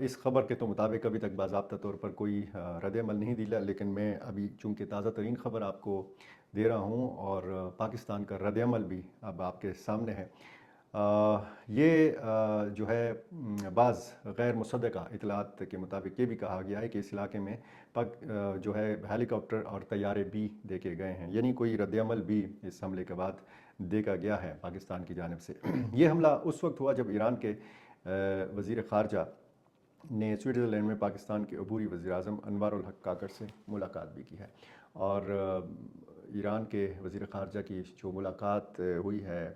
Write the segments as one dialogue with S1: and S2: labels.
S1: اس خبر کے تو مطابق ابھی تک باضابطہ طور پر کوئی رد عمل نہیں دیا، لیکن میں ابھی چونکہ تازہ ترین خبر آپ کو دے رہا ہوں اور پاکستان کا رد عمل بھی اب آپ کے سامنے ہے۔ یہ جو ہے بعض غیر مصدقہ اطلاعات کے مطابق یہ بھی کہا گیا ہے کہ اس علاقے میں جو ہے ہیلی کاپٹر اور طیارے بھی دیکھے گئے ہیں، یعنی کوئی رد عمل بھی اس حملے کے بعد دیکھا گیا ہے پاکستان کی جانب سے۔ یہ حملہ اس وقت ہوا جب ایران کے وزیر خارجہ نے سوئٹزرلینڈ میں پاکستان کے عبوری وزیر اعظم انوار الحق کاکڑ سے ملاقات بھی کی ہے، اور ایران کے وزیر خارجہ کی جو ملاقات ہوئی ہے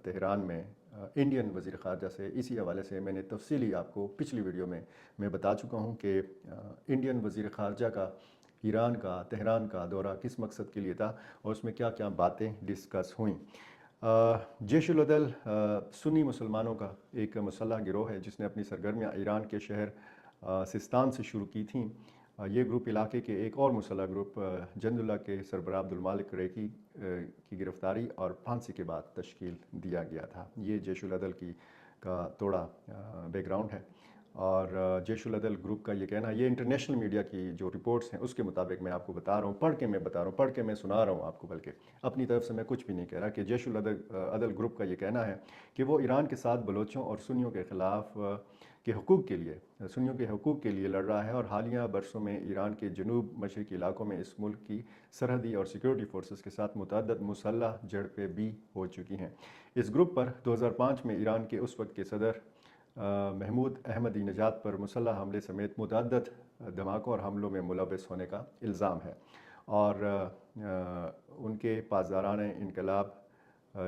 S1: تہران میں انڈین وزیر خارجہ سے، اسی حوالے سے میں نے تفصیلی آپ کو پچھلی ویڈیو میں بتا چکا ہوں کہ انڈین وزیر خارجہ کا ایران کا تہران کا دورہ کس مقصد کے لیے تھا اور اس میں کیا کیا باتیں ڈسکس ہوئیں۔ جیش العدل سنی مسلمانوں کا ایک مسلح گروہ ہے جس نے اپنی سرگرمیاں ایران کے شہر سستان سے شروع کی تھیں۔ یہ گروپ علاقے کے ایک اور مسلح گروپ جند اللہ کے سربراہ عبدالمالک ریکی کی گرفتاری اور پھانسی کے بعد تشکیل دیا گیا تھا۔ یہ جیش العدل کا تھوڑا بیک گراؤنڈ ہے، اور جیش العدل گروپ کا یہ کہنا، یہ انٹرنیشنل میڈیا کی جو رپورٹس ہیں اس کے مطابق میں آپ کو بتا رہا ہوں، پڑھ کے میں سنا رہا ہوں آپ کو، بلکہ اپنی طرف سے میں کچھ بھی نہیں کہہ رہا، کہ جیش العدل گروپ کا یہ کہنا ہے کہ وہ ایران کے ساتھ بلوچوں اور سنیوں کے خلاف سنیوں کے حقوق کے لیے لڑ رہا ہے، اور حالیہ برسوں میں ایران کے جنوب مشرقی علاقوں میں اس ملک کی سرحدی اور سیکیورٹی فورسز کے ساتھ متعدد مسلح جھڑپیں بھی ہو چکی ہیں۔ اس گروپ پر 2005 میں ایران کے اس وقت کے صدر محمود احمدی نژاد پر مسلح حملے سمیت متعدد دھماکوں اور حملوں میں ملوث ہونے کا الزام ہے، اور ان کے پاسداران انقلاب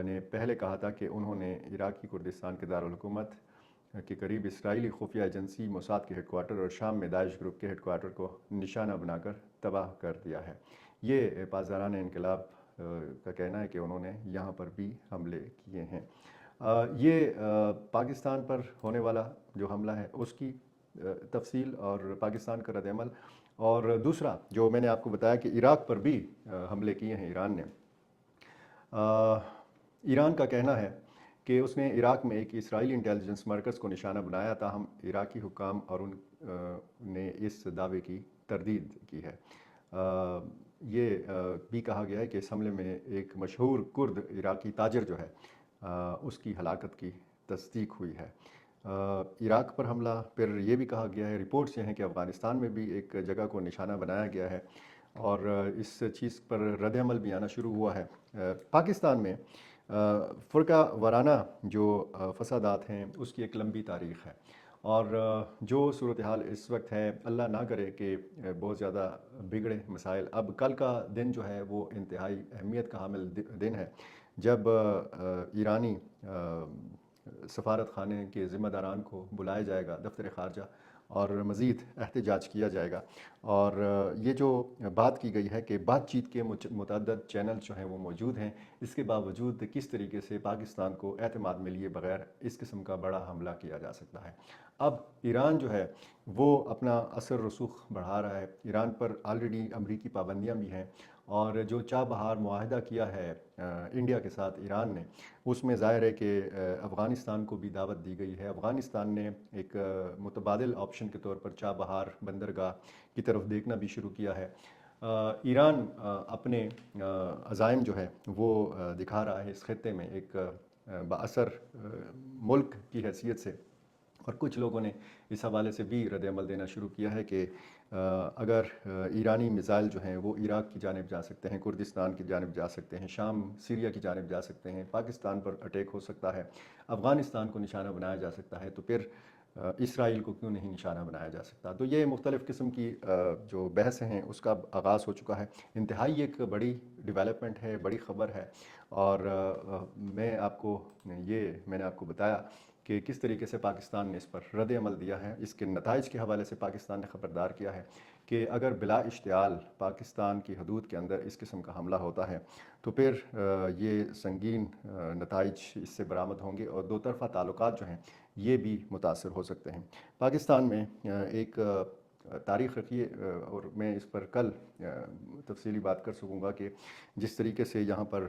S1: نے پہلے کہا تھا کہ انہوں نے عراقی کردستان کے دارالحکومت کے قریب اسرائیلی خفیہ ایجنسی موساد کے ہیڈ کوارٹر اور شام میں داعش گروپ کے ہیڈ کوارٹر کو نشانہ بنا کر تباہ کر دیا ہے۔ یہ پاسداران انقلاب کا کہنا ہے کہ انہوں نے یہاں پر بھی حملے کیے ہیں۔ یہ پاکستان پر ہونے والا جو حملہ ہے اس کی تفصیل اور پاکستان کا رد عمل، اور دوسرا جو میں نے آپ کو بتایا کہ عراق پر بھی حملے کیے ہیں ایران نے۔ ایران کا کہنا ہے کہ اس نے عراق میں ایک اسرائیلی انٹیلیجنس مرکز کو نشانہ بنایا، تاہم عراقی حکام اور ان نے اس دعوے کی تردید کی ہے۔ یہ بھی کہا گیا ہے کہ اس حملے میں ایک مشہور کرد عراقی تاجر جو ہے اس کی ہلاکت کی تصدیق ہوئی ہے۔ عراق پر حملہ، پھر یہ بھی کہا گیا ہے، رپورٹس یہ ہیں کہ افغانستان میں بھی ایک جگہ کو نشانہ بنایا گیا ہے، اور اس چیز پر رد عمل بھی آنا شروع ہوا ہے۔ پاکستان میں فرقہ وارانہ جو فسادات ہیں اس کی ایک لمبی تاریخ ہے، اور جو صورتحال اس وقت ہے، اللہ نہ کرے کہ بہت زیادہ بگڑے مسائل۔ اب کل کا دن جو ہے وہ انتہائی اہمیت کا حامل دن ہے، جب ایرانی سفارت خانے کے ذمہ داران کو بلایا جائے گا دفتر خارجہ، اور مزید احتجاج کیا جائے گا۔ اور یہ جو بات کی گئی ہے کہ بات چیت کے متعدد چینل جو ہیں وہ موجود ہیں، اس کے باوجود کس طریقے سے پاکستان کو اعتماد میں لیے بغیر اس قسم کا بڑا حملہ کیا جا سکتا ہے۔ اب ایران جو ہے وہ اپنا اثر رسوخ بڑھا رہا ہے، ایران پر آلریڈی امریکی پابندیاں بھی ہیں، اور جو چابہار معاہدہ کیا ہے انڈیا کے ساتھ ایران نے، اس میں ظاہر ہے کہ افغانستان کو بھی دعوت دی گئی ہے۔ افغانستان نے ایک متبادل آپشن کے طور پر چابہار بندرگاہ کی طرف دیکھنا بھی شروع کیا ہے۔ ایران اپنے عزائم جو ہے وہ دکھا رہا ہے اس خطے میں ایک بااثر ملک کی حیثیت سے، اور کچھ لوگوں نے اس حوالے سے بھی رد عمل دینا شروع کیا ہے کہ اگر ایرانی میزائل جو ہیں وہ عراق کی جانب جا سکتے ہیں، کردستان کی جانب جا سکتے ہیں، شام سیریا کی جانب جا سکتے ہیں، پاکستان پر اٹیک ہو سکتا ہے، افغانستان کو نشانہ بنایا جا سکتا ہے، تو پھر اسرائیل کو کیوں نہیں نشانہ بنایا جا سکتا؟ تو یہ مختلف قسم کی جو بحث ہیں اس کا آغاز ہو چکا ہے۔ انتہائی ایک بڑی ڈیولپمنٹ ہے، بڑی خبر ہے، اور میں نے آپ کو بتایا کہ کس طریقے سے پاکستان نے اس پر رد عمل دیا ہے۔ اس کے نتائج کے حوالے سے پاکستان نے خبردار کیا ہے کہ اگر بلا اشتعال پاکستان کی حدود کے اندر اس قسم کا حملہ ہوتا ہے تو پھر یہ سنگین نتائج اس سے برآمد ہوں گے، اور دو طرفہ تعلقات جو ہیں یہ بھی متاثر ہو سکتے ہیں۔ پاکستان میں ایک تاریخ رکھی ہے، اور میں اس پر کل تفصیلی بات کر سکوں گا کہ جس طریقے سے یہاں پر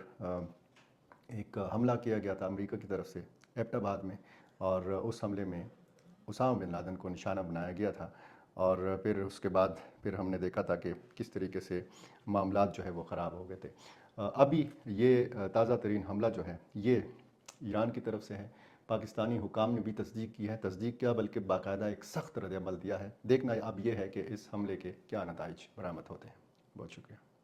S1: ایک حملہ کیا گیا تھا امریکہ کی طرف سے ایبٹ آباد میں، اور اس حملے میں اسامہ بن لادن کو نشانہ بنایا گیا تھا، اور پھر اس کے بعد پھر ہم نے دیکھا تھا کہ کس طریقے سے معاملات جو ہے وہ خراب ہو گئے تھے۔ ابھی یہ تازہ ترین حملہ جو ہے یہ ایران کی طرف سے ہے۔ پاکستانی حکام نے بھی تصدیق کیا بلکہ باقاعدہ ایک سخت رد عمل دیا ہے۔ دیکھنا اب یہ ہے کہ اس حملے کے کیا نتائج برآمد ہوتے ہیں۔ بہت شکریہ۔